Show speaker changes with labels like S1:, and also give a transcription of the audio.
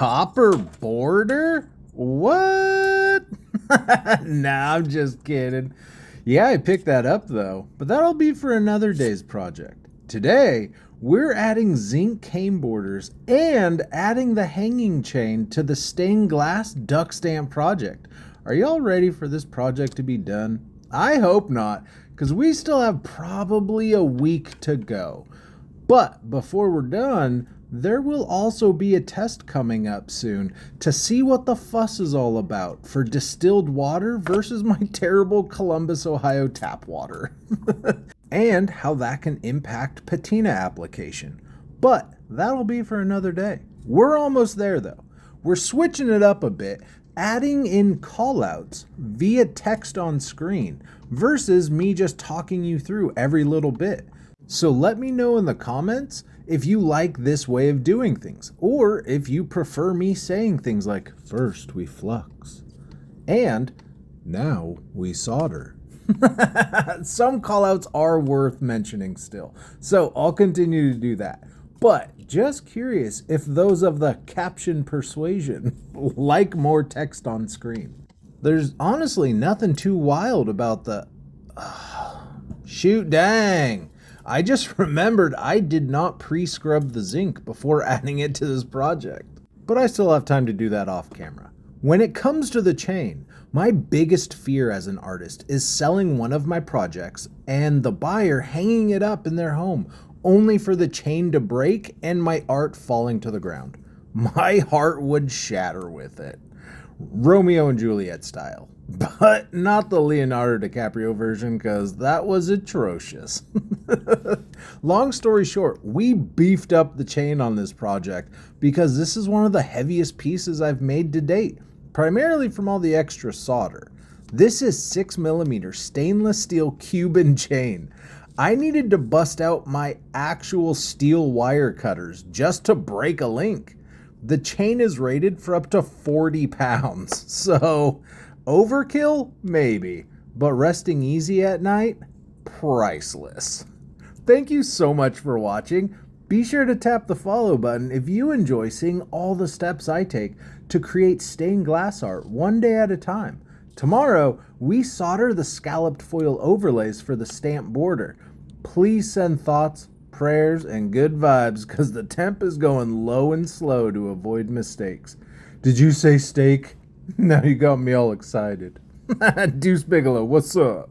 S1: copper border? What? Nah, I'm just kidding. Yeah, I picked that up though, but that'll be for another day's project. Today, we're adding zinc cane borders and adding the hanging chain to the stained glass duck stamp project. Are y'all ready for this project to be done? I hope not, because we still have probably a week to go. But before we're done, there will also be a test coming up soon to see what the fuss is all about for distilled water versus my terrible Columbus, Ohio tap water. And how that can impact patina application. But that'll be for another day. We're almost there though. We're switching it up a bit, adding in callouts via text on screen versus me just talking you through every little bit. So let me know in the comments if you like this way of doing things, or if you prefer me saying things like, first we flux, and now we solder. Some callouts are worth mentioning still, so I'll continue to do that. But just curious if those of the caption persuasion like more text on screen. There's honestly nothing too wild about the... Shoot, dang! I just remembered I did not pre-scrub the zinc before adding it to this project. But I still have time to do that off camera. When it comes to the chain, my biggest fear as an artist is selling one of my projects and the buyer hanging it up in their home only for the chain to break and my art falling to the ground. My heart would shatter with it. Romeo and Juliet style. But not the Leonardo DiCaprio version, because that was atrocious. Long story short, we beefed up the chain on this project because this is one of the heaviest pieces I've made to date, primarily from all the extra solder. This is 6mm stainless steel Cuban chain. I needed to bust out my actual steel wire cutters just to break a link. The chain is rated for up to 40 pounds, so overkill? Maybe, but resting easy at night? Priceless. Thank you so much for watching. Be sure to tap the follow button if you enjoy seeing all the steps I take to create stained glass art one day at a time. Tomorrow, we solder the scalloped foil overlays for the stamp border. Please send thoughts, prayers, and good vibes because the temp is going low and slow to avoid mistakes. Did you say steak? Now you got me all excited. Deuce Bigelow, what's up?